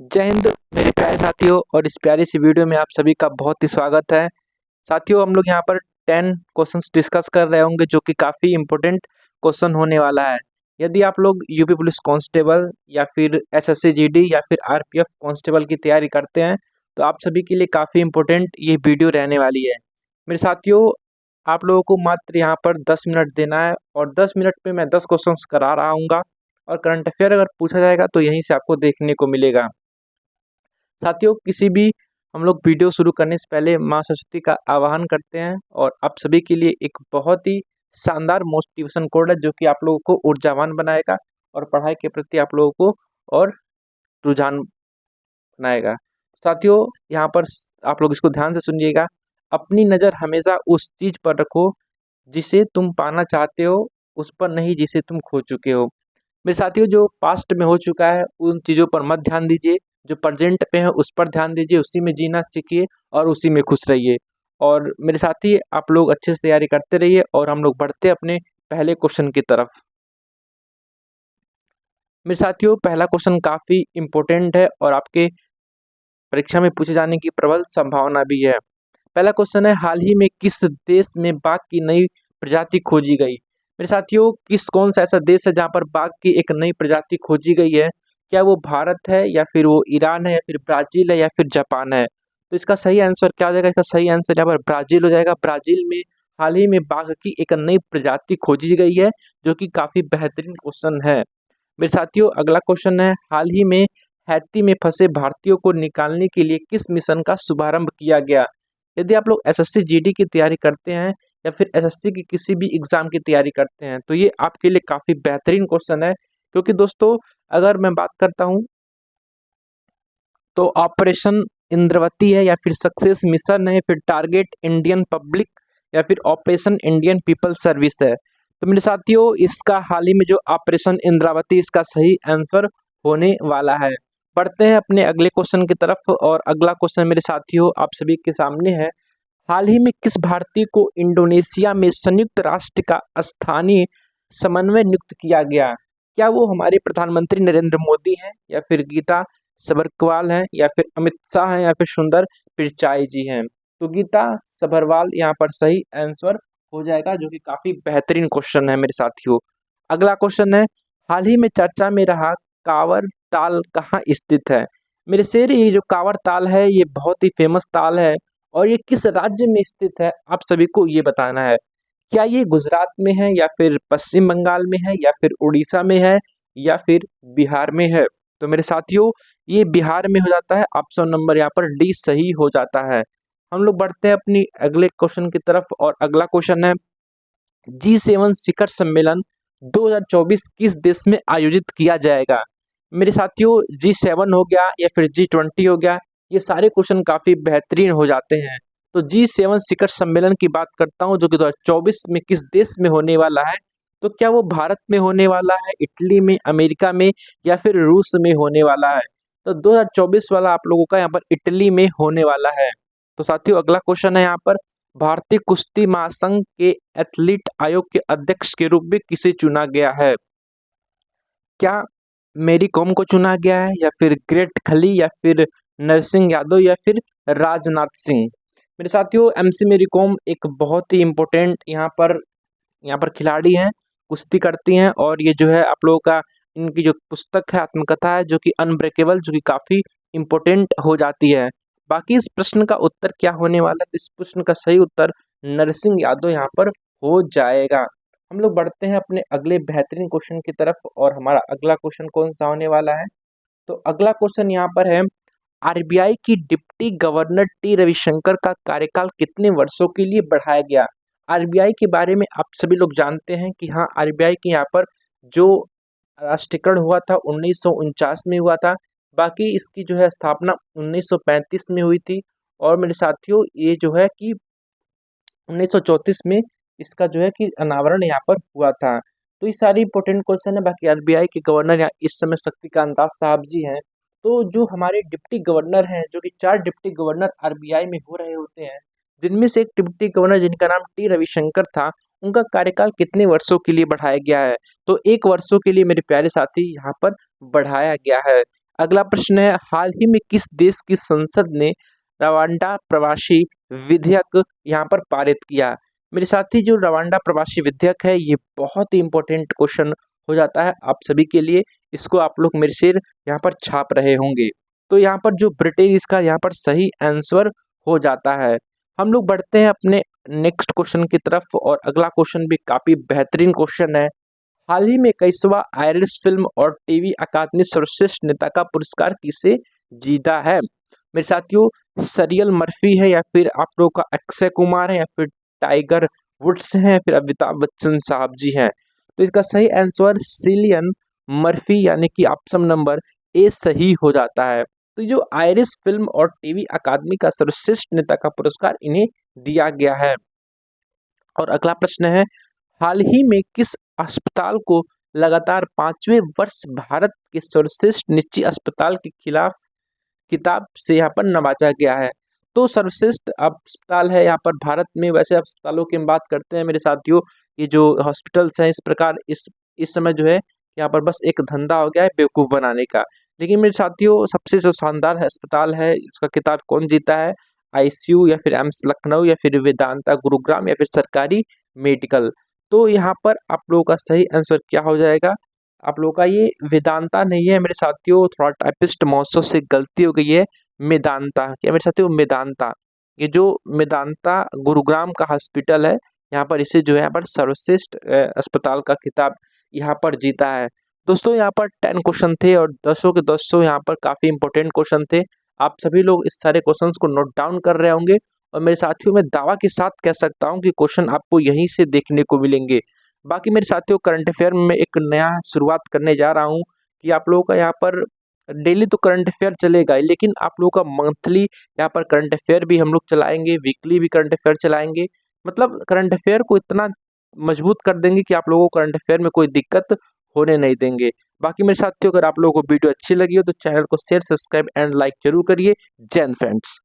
जय हिंद मेरे प्यारे साथियों। और इस प्यारी सी वीडियो में आप सभी का बहुत ही स्वागत है। साथियों, हम लोग यहाँ पर 10 क्वेश्चंस डिस्कस कर रहे होंगे जो कि काफ़ी इम्पोर्टेंट क्वेश्चन होने वाला है। यदि आप लोग यूपी पुलिस कांस्टेबल या फिर एसएससी जीडी या फिर आरपीएफ कांस्टेबल की तैयारी करते हैं तो आप सभी के लिए काफ़ी इम्पोर्टेंट ये वीडियो रहने वाली है। मेरे साथियों, आप लोगों को मात्र यहाँ पर 10 मिनट देना है और 10 मिनट में मैं 10 क्वेश्चंस करा रहा हूँगा और करंट अफेयर अगर पूछा जाएगा तो यहीं से आपको देखने को मिलेगा। साथियों, किसी भी हम लोग वीडियो शुरू करने से पहले माँ सरस्वती का आवाहन करते हैं और आप सभी के लिए एक बहुत ही शानदार मोटिवेशन कोड है जो कि आप लोगों को ऊर्जावान बनाएगा और पढ़ाई के प्रति आप लोगों को और रुझान बनाएगा। साथियों, यहाँ पर आप लोग इसको ध्यान से सुनिएगा। अपनी नज़र हमेशा उस चीज़ पर रखो जिसे तुम पाना चाहते हो, उस पर नहीं जिसे तुम खो चुके हो। मेरे साथियों, जो पास्ट में हो चुका है उन चीज़ों पर मत ध्यान दीजिए, जो प्रेजेंट पे है उस पर ध्यान दीजिए, उसी में जीना सीखिए और उसी में खुश रहिए। और मेरे साथी, आप लोग अच्छे से तैयारी करते रहिए और हम लोग बढ़ते अपने पहले क्वेश्चन की तरफ। मेरे साथियों, पहला क्वेश्चन काफ़ी इम्पोर्टेंट है और आपके परीक्षा में पूछे जाने की प्रबल संभावना भी है। पहला क्वेश्चन है, हाल ही में किस देश में बाघ की नई प्रजाति खोजी गई? मेरे साथियों, कौन सा ऐसा देश है जहाँ पर बाघ की एक नई प्रजाति खोजी गई है? क्या वो भारत है या फिर वो ईरान है या फिर ब्राज़ील है या फिर जापान है? तो इसका सही आंसर क्या हो जाएगा? इसका सही आंसर यहाँ पर ब्राज़ील हो जाएगा। ब्राज़ील में हाल ही में बाघ की एक नई प्रजाति खोजी गई है जो कि काफ़ी बेहतरीन क्वेश्चन है। मेरे साथियों, अगला क्वेश्चन है, हाल ही में हैती में फंसे भारतीयों को निकालने के लिए किस मिशन का शुभारंभ किया गया? यदि आप लोग एसएससी जीडी की तैयारी करते हैं या फिर एसएससी की किसी भी एग्जाम की तैयारी करते हैं तो ये आपके लिए काफ़ी बेहतरीन क्वेश्चन है। क्योंकि दोस्तों, अगर मैं बात करता हूँ तो ऑपरेशन इंद्रवती है या फिर सक्सेस मिशन है, फिर टारगेट इंडियन पब्लिक या फिर ऑपरेशन इंडियन पीपल सर्विस है। तो मेरे साथियों, इसका हाल ही में जो ऑपरेशन इंद्रावती इसका सही आंसर होने वाला है। बढ़ते हैं अपने अगले क्वेश्चन की तरफ और अगला क्वेश्चन मेरे साथियों आप सभी के सामने है। हाल ही में किस भारतीय को इंडोनेशिया में संयुक्त राष्ट्र का स्थानीय समन्वय नियुक्त किया गया? क्या वो हमारे प्रधानमंत्री नरेंद्र मोदी हैं या फिर गीता सबरकवाल हैं या फिर अमित शाह हैं या फिर सुंदर पिचाई जी हैं? तो गीता सबरवाल यहाँ पर सही आंसर हो जाएगा, जो कि काफी बेहतरीन क्वेश्चन है मेरे साथियों। अगला क्वेश्चन है, हाल ही में चर्चा में रहा कांवर ताल कहाँ स्थित है? मेरे शेर, ये जो कांवर ताल है ये बहुत ही फेमस ताल है और ये किस राज्य में स्थित है आप सभी को ये बताना है। क्या ये गुजरात में है या फिर पश्चिम बंगाल में है या फिर उड़ीसा में है या फिर बिहार में है? तो मेरे साथियों, ये बिहार में हो जाता है। ऑप्शन नंबर यहाँ पर डी सही हो जाता है। हम लोग बढ़ते हैं अपनी अगले क्वेश्चन की तरफ और अगला क्वेश्चन है, G7 शिखर सम्मेलन 2024 किस देश में आयोजित किया जाएगा? मेरे साथियों, G7 हो गया या फिर G20 हो गया, ये सारे क्वेश्चन काफी बेहतरीन हो जाते हैं। तो G7 शिखर सम्मेलन की बात करता हूँ जो कि 2024 में किस देश में होने वाला है। तो क्या वो भारत में होने वाला है, इटली में, अमेरिका में या फिर रूस में होने वाला है? तो 2024 वाला आप लोगों का यहाँ पर इटली में होने वाला है। तो साथियों, अगला क्वेश्चन है यहाँ पर, भारतीय कुश्ती महासंघ के एथलीट आयोग के अध्यक्ष के रूप में किसे चुना गया है? क्या मेरी कॉम को चुना गया है या फिर ग्रेट खली या फिर नरसिंह यादव या फिर राजनाथ सिंह? मेरे साथियों, एमसी मेरी कॉम एक बहुत ही इम्पोर्टेंट यहाँ पर खिलाड़ी हैं, कुश्ती करती हैं और ये जो है आप लोगों का इनकी जो पुस्तक है, आत्मकथा है जो कि अनब्रेकेबल, जो कि काफ़ी इम्पोर्टेंट हो जाती है। बाकी इस प्रश्न का उत्तर क्या होने वाला है? इस प्रश्न का सही उत्तर नरसिंह यादव यहाँ पर हो जाएगा। हम लोग बढ़ते हैं अपने अगले बेहतरीन क्वेश्चन की तरफ और हमारा अगला क्वेश्चन कौन सा होने वाला है? तो अगला क्वेश्चन यहाँ पर है, आरबीआई की डिप्टी गवर्नर टी रविशंकर का कार्यकाल कितने वर्षों के लिए बढ़ाया गया? आरबीआई के बारे में आप सभी लोग जानते हैं कि हाँ, आरबीआई के यहाँ पर जो राष्ट्रीयकरण हुआ था 1949 में हुआ था। बाकी इसकी जो है स्थापना 1935 में हुई थी और मेरे साथियों, ये जो है कि 1934 में इसका जो है कि अनावरण यहाँ पर हुआ था। तो ये सारी इंपॉर्टेंट क्वेश्चन है। बाकी आरबीआई के गवर्नर यहाँ इस समय शक्तिकांत दास साहब जी हैं। तो जो हमारे डिप्टी गवर्नर हैं, जो कि 4 डिप्टी गवर्नर आरबीआई में हो रहे होते हैं, जिनमें से एक डिप्टी गवर्नर जिनका नाम टी रविशंकर था, उनका कार्यकाल कितने वर्षों के लिए बढ़ाया गया है? तो 1 वर्षों के लिए मेरे प्यारे साथी यहाँ पर बढ़ाया गया है। अगला प्रश्न है, हाल ही में किस देश की संसद ने रवांडा प्रवासी विधेयक यहाँ पर पारित किया? मेरे साथी, जो रवांडा प्रवासी विधेयक है, ये बहुत ही इंपॉर्टेंट क्वेश्चन हो जाता है आप सभी के लिए। इसको आप लोग मेरे से यहाँ पर छाप रहे होंगे। तो यहाँ पर जो ब्रिटेन, इसका यहाँ पर सही आंसर हो जाता है। हम लोग बढ़ते हैं अपने नेक्स्ट क्वेश्चन की तरफ, और अगला क्वेश्चन भी काफी बेहतरीन क्वेश्चन है। हाल ही में 21वां आयरिश फिल्म और टीवी अकादमी सर्वश्रेष्ठ नेता का पुरस्कार किसे जीता है? मेरे साथियों, सरियल मर्फी है, या फिर आप लोगों का अक्षय कुमार है, या फिर टाइगर वुड्स हैं, या फिर अमिताभ बच्चन साहब जी हैं? तो इसका सही आंसर सिलियन मर्फी यानी कि ऑप्शन नंबर ए सही हो जाता है। तो जो आयरिश फिल्म और टीवी अकादमी का सर्वश्रेष्ठ नेता का पुरस्कार इन्हें दिया गया है। और अगला प्रश्न है, हाल ही में किस अस्पताल को लगातार 5वें वर्ष भारत के सर्वश्रेष्ठ निजी अस्पताल के खिलाफ किताब से यहाँ पर नवाजा गया है? तो सर्वश्रेष्ठ अस्पताल है यहाँ पर भारत में। वैसे अस्पतालों की हम बात करते हैं मेरे साथियों, ये जो हॉस्पिटल्स हैं, इस प्रकार इस समय जो है यहाँ पर बस एक धंधा हो गया है बेवकूफ़ बनाने का। लेकिन मेरे साथियों, सबसे जो शानदार अस्पताल है, उसका किताब कौन जीता है? आईसीयू, या फिर एम्स लखनऊ, या फिर वेदांता गुरुग्राम, या फिर सरकारी मेडिकल? तो यहाँ पर आप लोगों का सही आंसर क्या हो जाएगा? आप लोगों का ये वेदांता नहीं है मेरे साथियों, थोड़ा टाइपिस्ट महोत्सव से गलती हो गई है। मेदांता, क्या मेरे साथियों? मेदांता। ये जो मेदांता गुरुग्राम का हॉस्पिटल है, यहाँ पर इसे जो है यहाँ पर सर्वश्रेष्ठ अस्पताल का खिताब यहाँ पर जीता है। दोस्तों, यहाँ पर 10 क्वेश्चन थे, और 10 के 10 यहाँ पर काफ़ी इंपॉर्टेंट क्वेश्चन थे। आप सभी लोग इस सारे क्वेश्चंस को नोट डाउन कर रहे होंगे, और मेरे साथियों, मैं दावा के साथ कह सकता हूँ कि क्वेश्चन आपको यहीं से देखने को मिलेंगे। बाकी मेरे साथियों, करंट अफेयर में एक नया शुरुआत करने जा रहा हूँ कि आप लोगों का यहाँ पर डेली तो करंट अफेयर चलेगा ही, लेकिन आप लोगों का मंथली यहाँ पर करंट अफेयर भी हम लोग चलाएंगे, वीकली भी करंट अफेयर चलाएंगे। मतलब करंट अफेयर को इतना मजबूत कर देंगे कि आप लोगों को करंट अफेयर में कोई दिक्कत होने नहीं देंगे। बाकी मेरे साथियों, अगर आप लोगों को वीडियो अच्छी लगी हो तो चैनल को शेयर, सब्सक्राइब एंड लाइक जरूर करिए। जय हिंद फ्रेंड्स।